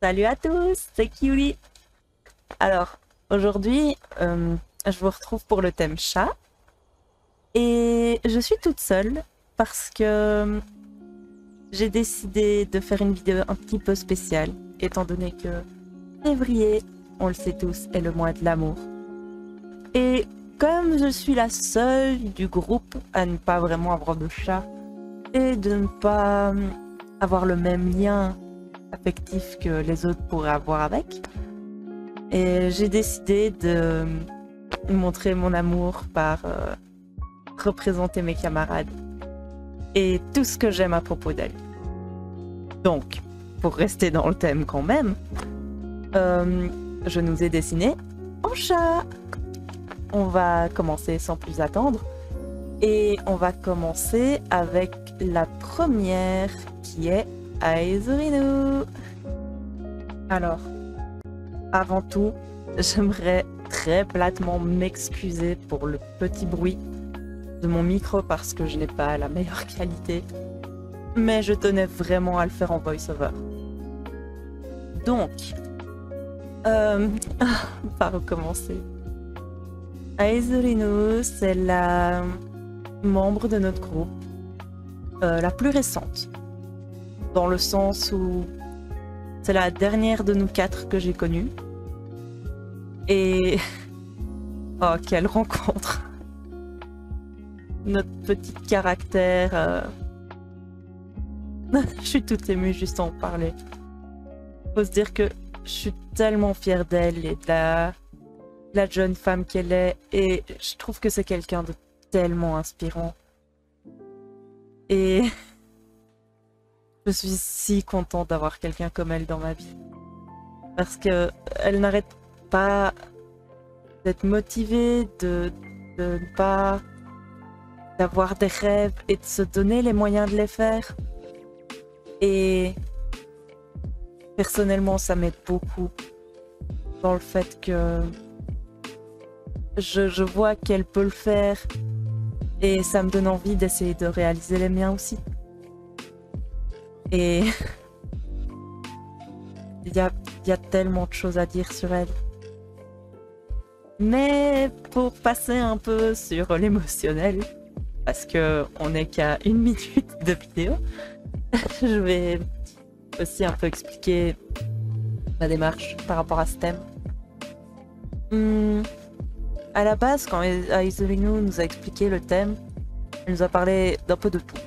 Salut à tous, c'est Kiwi. Alors, aujourd'hui, je vous retrouve pour le thème chat. Et je suis toute seule parce que j'ai décidé de faire une vidéo un petit peu spéciale, étant donné que février, on le sait tous, est le mois de l'amour. Et comme je suis la seule du groupe à ne pas vraiment avoir de chat et de ne pas avoir le même lien affectif que les autres pourraient avoir avec, et j'ai décidé de montrer mon amour par représenter mes camarades et tout ce que j'aime à propos d'elles. Donc, pour rester dans le thème quand même, je nous ai dessiné en chat. On va commencer sans plus attendre et on va commencer avec la première qui est Aizurinu. Alors, avant tout, j'aimerais très platement m'excuser pour le petit bruit de mon micro parce que je n'ai pas la meilleure qualité, mais je tenais vraiment à le faire en voice-over. Donc, on va recommencer. Aizurinu, c'est la membre de notre groupe, la plus récente, dans le sens où c'est la dernière de nous quatre que j'ai connue. Et oh, quelle rencontre! Notre petit caractère. Je suis toute émue juste à en parler. Faut se dire que je suis tellement fière d'elle et de la jeune femme qu'elle est. Et je trouve que c'est quelqu'un de tellement inspirant. Et je suis si contente d'avoir quelqu'un comme elle dans ma vie. Parce que elle n'arrête pas d'être motivée, de ne pas d'avoir des rêves et de se donner les moyens de les faire. Et personnellement, ça m'aide beaucoup dans le fait que je vois qu'elle peut le faire et ça me donne envie d'essayer de réaliser les miens aussi. Et il y a tellement de choses à dire sur elle. Mais pour passer un peu sur l'émotionnel, parce que on n'est qu'à 1 minute de vidéo, je vais aussi un peu expliquer ma démarche par rapport à ce thème. À la base, quand Aizurinu nous a expliqué le thème, elle nous a parlé d'un peu de tout.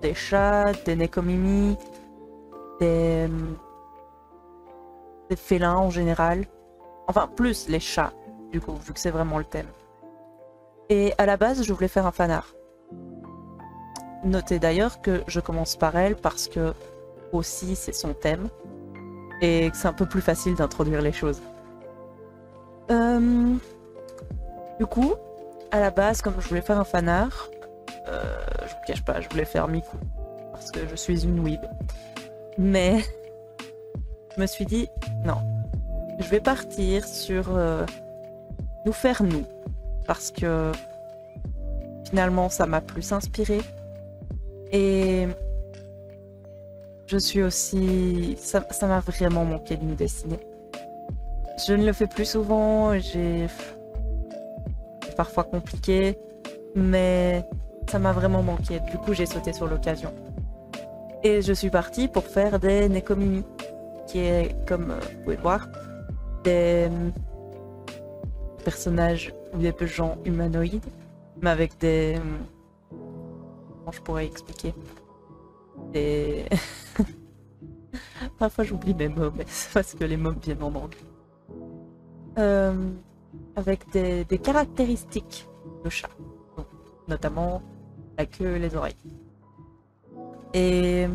Des chats, des nekomimi, des félins en général. Enfin, plus les chats, du coup, vu que c'est vraiment le thème. Et à la base, je voulais faire un fanart. Notez d'ailleurs que je commence par elle parce que aussi c'est son thème et que c'est un peu plus facile d'introduire les choses. Du coup, à la base, comme je voulais faire un fanart, je vous cache pas, je voulais faire Miku parce que je suis une weeb. Mais je me suis dit non, je vais partir sur nous faire nous parce que finalement ça m'a plus inspiré. Et je suis aussi... Ça m'a vraiment manqué de nous dessiner. Je ne le fais plus souvent, c'est parfois compliqué, mais ça m'a vraiment manqué. Du coup, j'ai sauté sur l'occasion. Et je suis partie pour faire des nekomimi, qui est, comme vous pouvez le voir, des personnages ou des gens humanoïdes, mais avec des... je pourrais expliquer. Et parfois j'oublie mes mots, mais c'est parce que les mots viennent en anglais. Avec des caractéristiques de chat, donc, notamment la queue et les oreilles. Et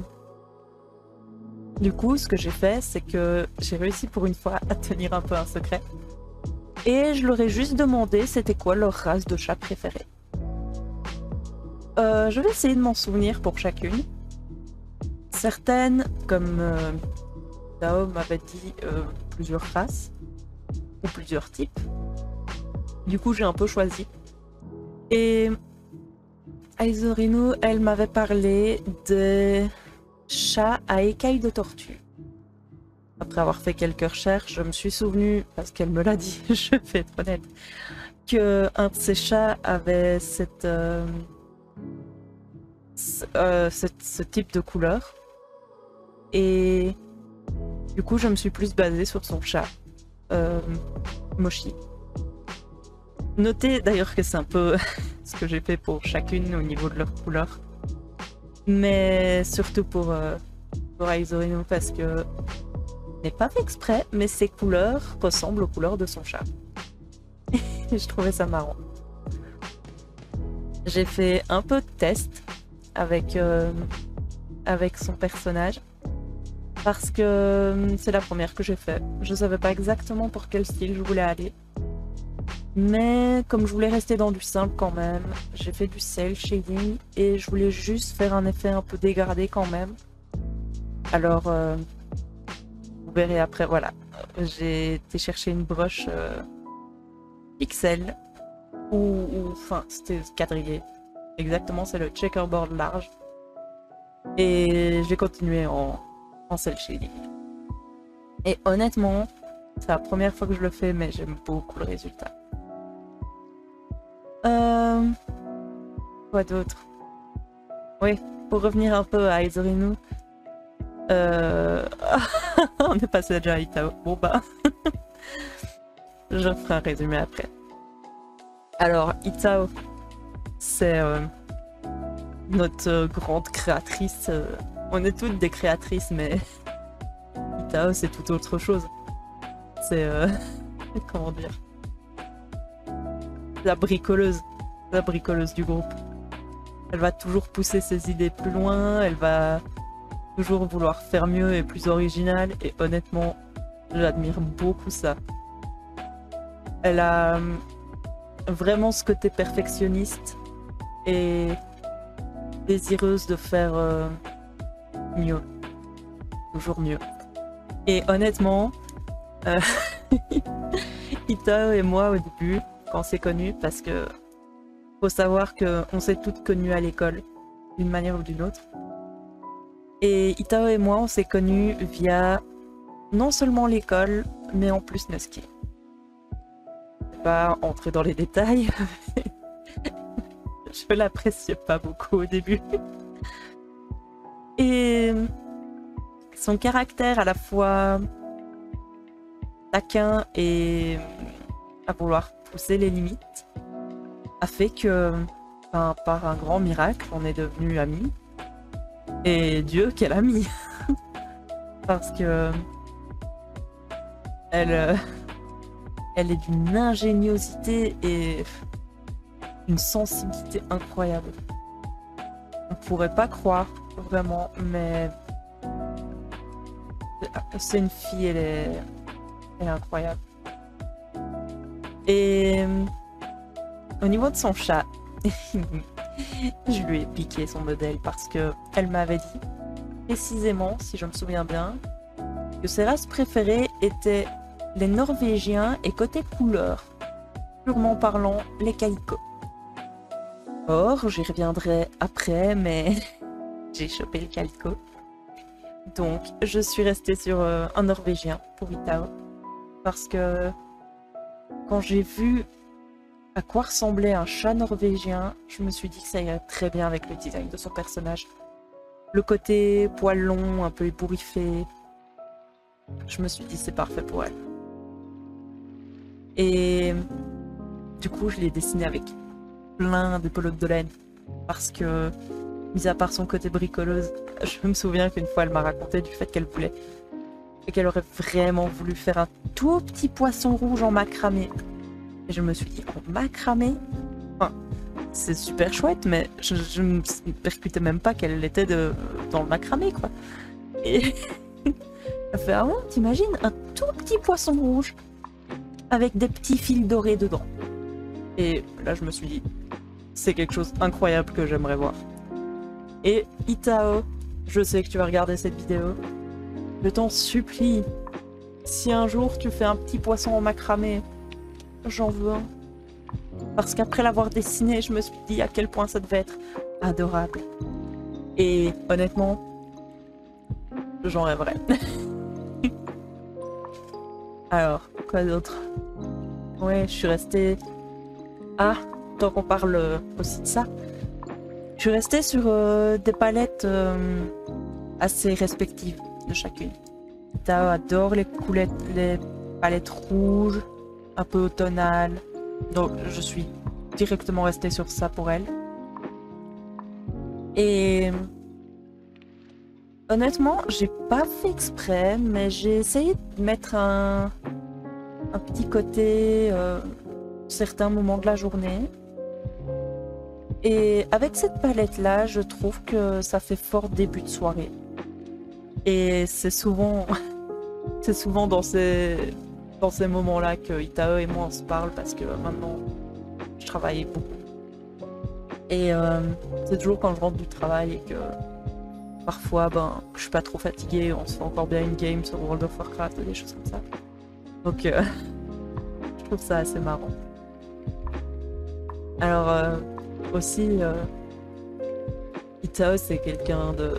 du coup, ce que j'ai fait, c'est que j'ai réussi pour une fois à tenir un peu un secret. Et je leur ai juste demandé c'était quoi leur race de chat préférée. Je vais essayer de m'en souvenir pour chacune. Certaines, comme Dao m'avait dit, plusieurs races ou plusieurs types. Du coup, j'ai un peu choisi. Et Aizurinu, elle m'avait parlé des chats à écailles de tortue. après avoir fait quelques recherches, je me suis souvenu, parce qu'elle me l'a dit, je vais être honnête, qu'un de ces chats avait ce type de couleur. Et du coup, je me suis plus basée sur son chat, Moshi. Notez d'ailleurs que c'est un peu ce que j'ai fait pour chacune au niveau de leur couleur. Mais surtout pour Aizorino, parce que je n'ai pas fait exprès, mais ses couleurs ressemblent aux couleurs de son chat. Et je trouvais ça marrant. J'ai fait un peu de test avec son personnage. Parce que c'est la première que j'ai fait. Je savais pas exactement pour quel style je voulais aller. Mais comme je voulais rester dans du simple quand même, j'ai fait du cel shading et je voulais juste faire un effet un peu dégradé quand même. Alors, vous verrez après, voilà. J'ai été chercher une broche pixel enfin, c'était quadrillé. Exactement, c'est le checkerboard large. Et j'ai continué en cel shading. Et honnêtement, c'est la première fois que je le fais, mais j'aime beaucoup le résultat. Quoi d'autre? Oui, pour revenir un peu à Aizorino, on est passé déjà à Itao. Bon bah, je ferai un résumé après. Alors, Itao, c'est notre grande créatrice. On est toutes des créatrices, mais Itao, c'est tout autre chose. C'est... comment dire? La bricoleuse du groupe. Elle va toujours pousser ses idées plus loin, elle va toujours vouloir faire mieux et plus original, et honnêtement, j'admire beaucoup ça. Elle a vraiment ce côté perfectionniste et désireuse de faire mieux. Toujours mieux. Et honnêtement, Itao et moi au début, quand on s'est connus, parce que faut savoir qu'on s'est toutes connues à l'école, d'une manière ou d'une autre. Et Itao et moi, on s'est connus via non seulement l'école, mais en plus Nusky. Je vais pas entrer dans les détails, je l'appréciais pas beaucoup au début. Et son caractère à la fois taquin et à vouloir pousser les limites a fait que, enfin, par un grand miracle, on est devenus amis. Et Dieu, quel ami! Parce que elle est d'une ingéniosité et une sensibilité incroyable. On pourrait pas croire, vraiment, mais c'est une fille, elle est incroyable. Et au niveau de son chat, je lui ai piqué son modèle parce que elle m'avait dit précisément, si je me souviens bien, que ses races préférées étaient les Norvégiens et côté couleur, purement parlant, les calicots. Or, j'y reviendrai après, mais j'ai chopé le calico. Donc, je suis restée sur un Norvégien pour Itao. Parce que quand j'ai vu à quoi ressemblait un chat norvégien, je me suis dit que ça irait très bien avec le design de son personnage. Le côté poil long, un peu ébouriffé, je me suis dit c'est parfait pour elle. Et du coup, je l'ai dessiné avec plein de pelotes de laine. Parce que, mis à part son côté bricoleuse, je me souviens qu'une fois elle m'a raconté du fait qu'elle voulait et qu'elle aurait vraiment voulu faire un tout petit poisson rouge en macramé. Et je me suis dit, en macramé, enfin, c'est super chouette, mais je ne me percutais même pas qu'elle était dans le macramé, quoi. Et elle fait, ah ouais, t'imagines, un tout petit poisson rouge avec des petits fils dorés dedans. Et là, je me suis dit, c'est quelque chose d'incroyable que j'aimerais voir. Et Itao, je sais que tu vas regarder cette vidéo. Je t'en supplie, si un jour tu fais un petit poisson en macramé, j'en veux un. Parce qu'après l'avoir dessiné, je me suis dit à quel point ça devait être adorable. Et honnêtement, j'en rêverais. Alors, quoi d'autre? Ouais, je suis restée... Ah, tant qu'on parle aussi de ça. Je suis restée sur des palettes assez respectives de chacune. Tao adore les palettes rouges, un peu automnales. Donc je suis directement restée sur ça pour elle. Et honnêtement, j'ai pas fait exprès, mais j'ai essayé de mettre un petit côté certains moments de la journée. Et avec cette palette-là, je trouve que ça fait fort début de soirée. Et c'est souvent, c'est souvent dans ces moments-là que Itao et moi on se parle parce que maintenant je travaille beaucoup. Et c'est toujours quand je rentre du travail et que parfois je suis pas trop fatiguée, on se fait encore bien une game sur World of Warcraft ou des choses comme ça. Donc je trouve ça assez marrant. Alors aussi Itao c'est quelqu'un de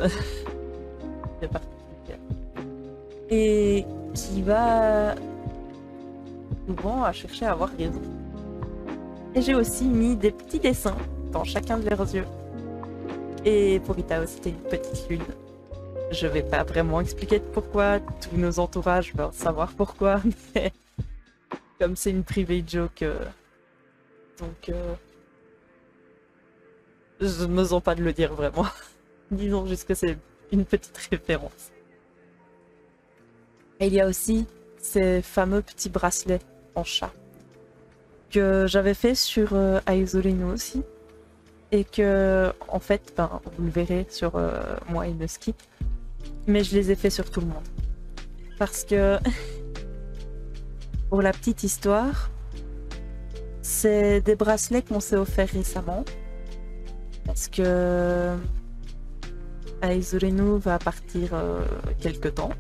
très particulier et qui va souvent chercher à avoir raison. Et j'ai aussi mis des petits dessins dans chacun de leurs yeux. Et pour Itao c'était une petite lune. Je vais pas vraiment expliquer pourquoi, tous nos entourages veulent savoir pourquoi, mais comme c'est une private joke, donc je ne me sens pas de le dire vraiment. Disons juste que c'est une petite référence. Et il y a aussi ces fameux petits bracelets en chat que j'avais fait sur Aisolino aussi. Et que, en fait, vous le verrez sur moi et Nusky, mais je les ai fait sur tout le monde. Parce que, pour la petite histoire, c'est des bracelets qu'on s'est offerts récemment. Parce que Aizurenu va partir quelque temps.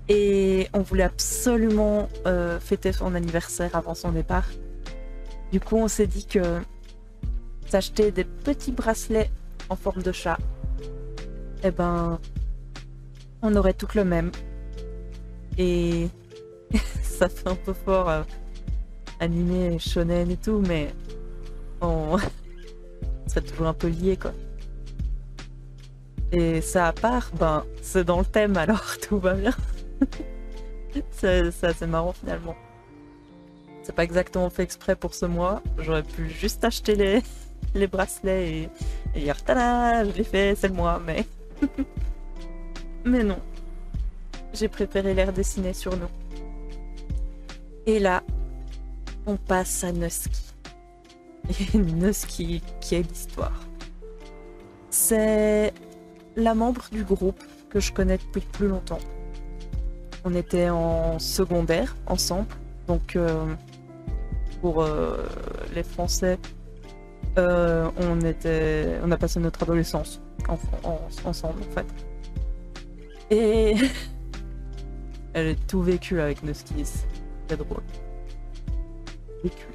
Et on voulait absolument fêter son anniversaire avant son départ. Du coup, on s'est dit que s'acheter des petits bracelets en forme de chat, eh ben, on aurait toutes le même. Et ça fait un peu fort animé, shonen et tout, mais on serait toujours un peu liés, quoi. Et ça à part, c'est dans le thème, alors tout va bien. C'est assez marrant finalement. C'est pas exactement fait exprès pour ce mois. J'aurais pu juste acheter les bracelets et dire tada, je l'ai fait, c'est le mois, mais mais non. J'ai préféré les redessiner sur nous. Et là, on passe à Nusky. Et Nusky, quelle histoire. C'est la membre du groupe que je connais depuis plus longtemps. On était en secondaire ensemble, donc pour les Français, on a passé notre adolescence ensemble en fait. Et elle a tout vécu avec Nusky, c'est drôle.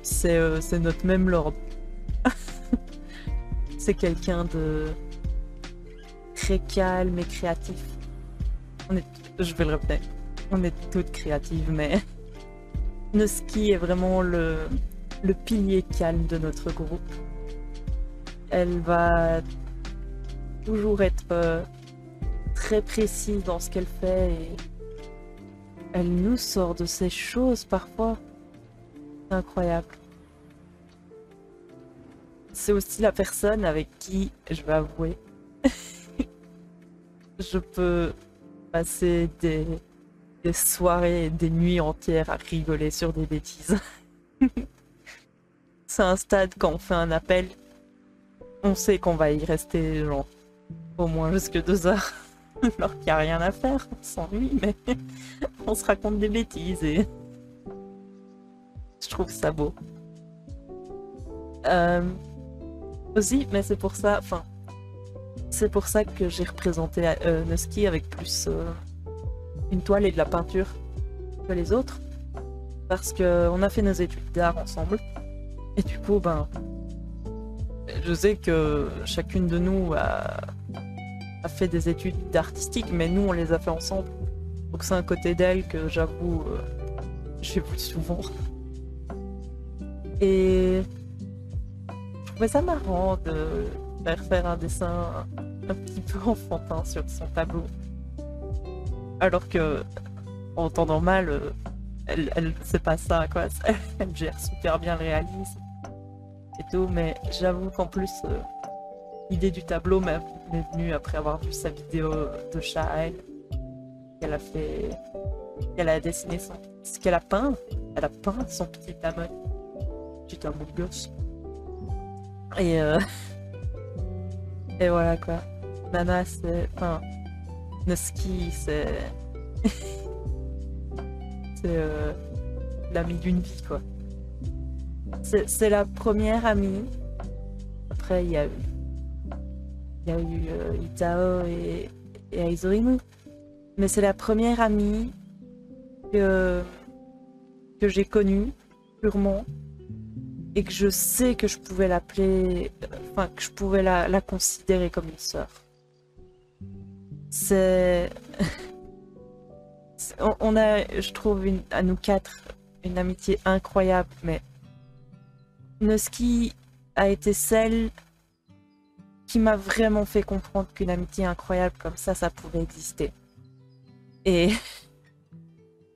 C'est notre même lord. C'est quelqu'un de très calme et créatif. Je vais le répéter, on est toutes créatives, mais Nusky est vraiment le pilier calme de notre groupe. Elle va toujours être très précise dans ce qu'elle fait et elle nous sort de ces choses parfois. C'est incroyable. C'est aussi la personne avec qui, je vais avouer, je peux passer des soirées, des nuits entières à rigoler sur des bêtises. C'est un stade quand on fait un appel, on sait qu'on va y rester genre au moins jusque 2 heures, alors qu'il n'y a rien à faire, on s'ennuie, mais on se raconte des bêtises et je trouve ça beau. Aussi, mais c'est pour ça, que j'ai représenté Nusky avec plus une toile et de la peinture que les autres, parce que on a fait nos études d'art ensemble, et du coup, je sais que chacune de nous a fait des études d'artistique, mais nous on les a fait ensemble, donc c'est un côté d'elle que j'avoue j'ai vu souvent. Et je trouvais ça marrant de faire un dessin un petit peu enfantin sur son tableau. Alors que, en temps normal, elle c'est pas ça, quoi. Elle gère super bien le réalisme et tout, mais j'avoue qu'en plus, l'idée du tableau m'est venue après avoir vu sa vidéo de chat à elle, qu'elle a fait, qu'elle a dessiné ce qu'elle a peint. Elle a peint son petit Amon, petit Amon gosse. Et, et voilà quoi. Nana, c'est, enfin, Nusky, c'est, c'est l'ami d'une vie, quoi. C'est la première amie. Après, il y a eu Itao et Aizorimu. Mais c'est la première amie que j'ai connue, purement. Et que je sais que je pouvais l'appeler... Enfin, que je pouvais la considérer comme une sœur. C'est... on a, je trouve, à nous quatre, une amitié incroyable, mais Nusky a été celle qui m'a vraiment fait comprendre qu'une amitié incroyable comme ça pouvait exister. Et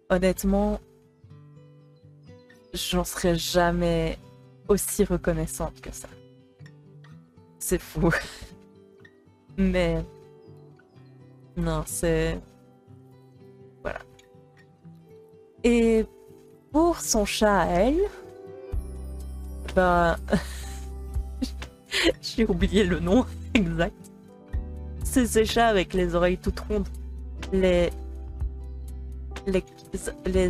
honnêtement, j'en serais jamais aussi reconnaissante que ça. C'est fou. Mais non, c'est... Voilà. Et pour son chat à elle, bah... j'ai oublié le nom exact. C'est ces chats avec les oreilles toutes rondes. Les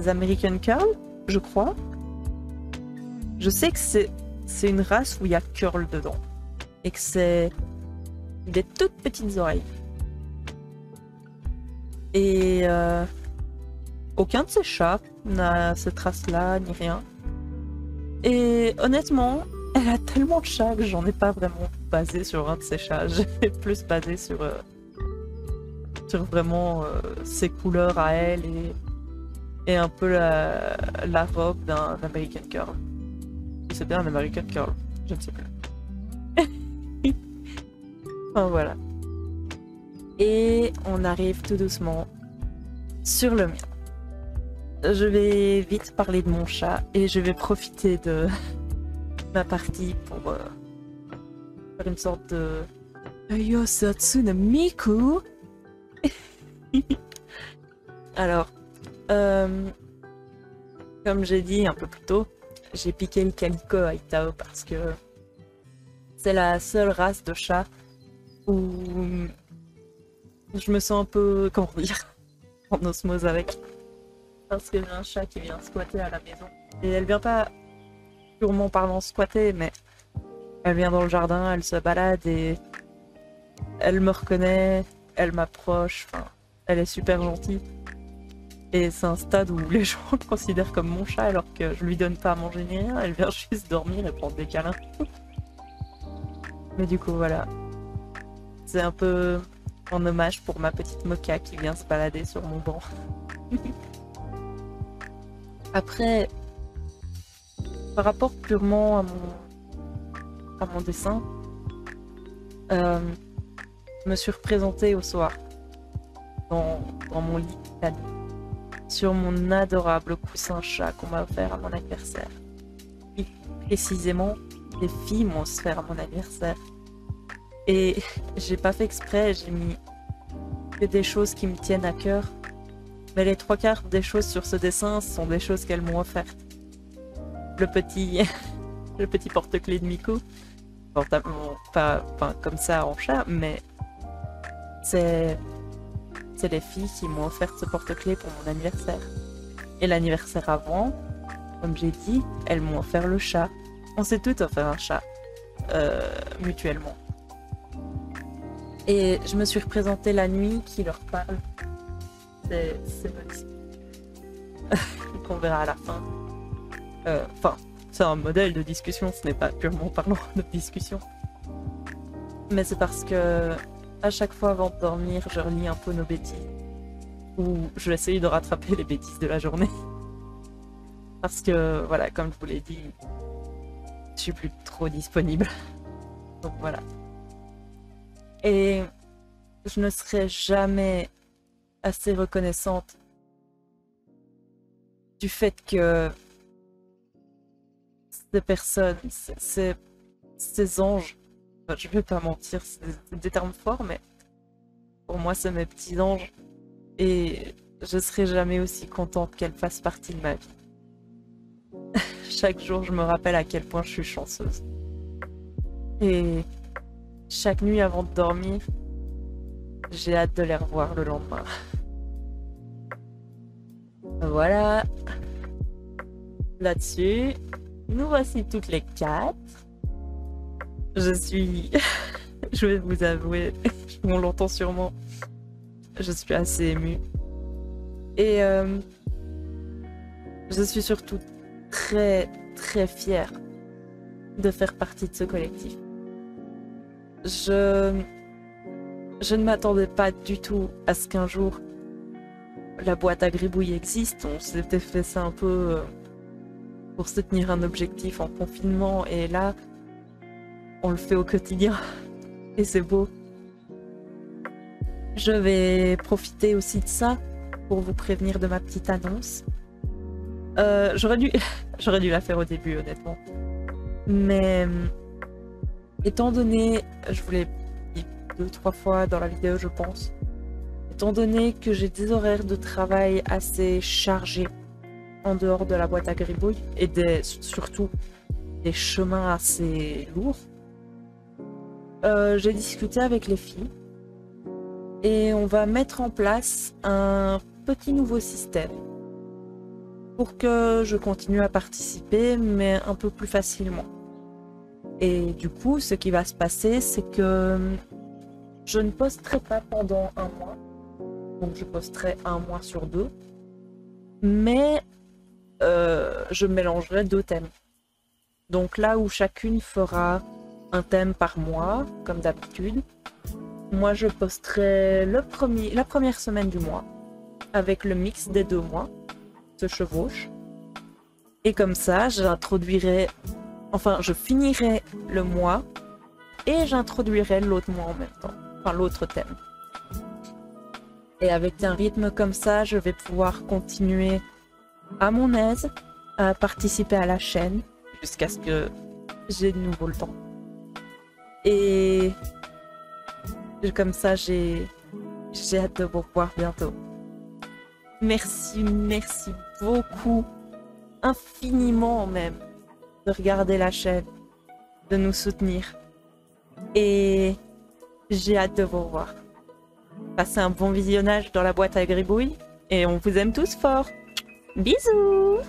American Curl, je crois. Je sais que c'est une race où il y a curl dedans. Et que c'est des toutes petites oreilles. Et aucun de ces chats n'a cette race-là, ni rien. Et honnêtement, elle a tellement de chats que j'en ai pas vraiment basé sur un de ces chats. J'ai plus basé sur vraiment ses couleurs à elle et un peu la robe d'un American Curl. C'est bien un American Curl, je ne sais plus. Enfin voilà. Et on arrive tout doucement sur le mien. Je vais vite parler de mon chat et je vais profiter de ma partie pour faire une sorte de Yosatsune Miku. Alors, comme j'ai dit un peu plus tôt, j'ai piqué le calico à Itao parce que c'est la seule race de chat où je me sens un peu, comment dire, en osmose avec. Parce que j'ai un chat qui vient squatter à la maison. Et elle vient pas purement parlant squatter, mais elle vient dans le jardin, elle se balade et elle me reconnaît, elle m'approche, enfin, elle est super gentille. Et c'est un stade où les gens le considèrent comme mon chat alors que je lui donne pas à manger ni rien, elle vient juste dormir et prendre des câlins. Mais du coup voilà, c'est un peu en hommage pour ma petite Mocha qui vient se balader sur mon banc. Après, par rapport purement à mon dessin, je me suis représentée au soir dans mon lit la nuit, sur mon adorable coussin chat qu'on m'a offert à mon anniversaire. Puis précisément, les filles m'ont offert à mon anniversaire. Et j'ai pas fait exprès, j'ai mis que des choses qui me tiennent à cœur. Mais les 3/4 des choses sur ce dessin sont des choses qu'elles m'ont offertes. Le petit porte-clés de Miku, pas comme ça en chat, mais c'est les filles qui m'ont offert ce porte-clés pour mon anniversaire. Et l'anniversaire avant, comme j'ai dit, elles m'ont offert le chat. On s'est toutes offert un chat, mutuellement. Et je me suis représentée la nuit qui leur parle. C'est magnifique. Qu'on verra à la fin. Enfin, c'est un modèle de discussion, ce n'est pas purement parlant de discussion. Mais c'est parce que à chaque fois avant de dormir, je relis un peu nos bêtises. Ou je vais essayer de rattraper les bêtises de la journée. Parce que, voilà, comme je vous l'ai dit, je suis plus trop disponible. Donc voilà. Et je ne serai jamais assez reconnaissante du fait que ces personnes, ces anges, enfin, je vais pas mentir, c'est des termes forts, mais pour moi, c'est mes petits anges. Et je serai jamais aussi contente qu'elles fassent partie de ma vie. Chaque jour, je me rappelle à quel point je suis chanceuse. Et chaque nuit avant de dormir, j'ai hâte de les revoir le lendemain. Voilà. Là-dessus, nous voici toutes les 4. Je suis... je vais vous avouer, on l'entend sûrement, je suis assez émue. Et je suis surtout très très fière de faire partie de ce collectif. Je ne m'attendais pas du tout à ce qu'un jour la boîte à gribouille existe. On s'était fait ça un peu pour se tenir un objectif en confinement et là on le fait au quotidien et c'est beau. Je vais profiter aussi de ça pour vous prévenir de ma petite annonce. J'aurais dû la faire au début, honnêtement. Mais étant donné, je vous l'ai dit 2-3 fois dans la vidéo, je pense. Étant donné que j'ai des horaires de travail assez chargés en dehors de la boîte à gribouille et surtout des chemins assez lourds, j'ai discuté avec les filles et on va mettre en place un petit nouveau système pour que je continue à participer, mais un peu plus facilement. Et du coup, ce qui va se passer, c'est que je ne posterai pas pendant un mois, donc je posterai un mois sur 2, mais je mélangerai 2 thèmes. Donc là où chacune fera un thème par mois, comme d'habitude, moi je posterai la première semaine du mois, avec le mix des 2 mois, se chevauche. Et comme ça, je finirai le mois et j'introduirai l'autre mois en même temps, enfin l'autre thème. Et avec un rythme comme ça, je vais pouvoir continuer à mon aise à participer à la chaîne jusqu'à ce que j'ai de nouveau le temps. Et comme ça, j'ai hâte de vous revoir bientôt. Merci beaucoup, infiniment même, de regarder la chaîne, de nous soutenir. Et j'ai hâte de vous revoir. Passez un bon visionnage dans la boîte à gribouille et on vous aime tous fort. Bisous!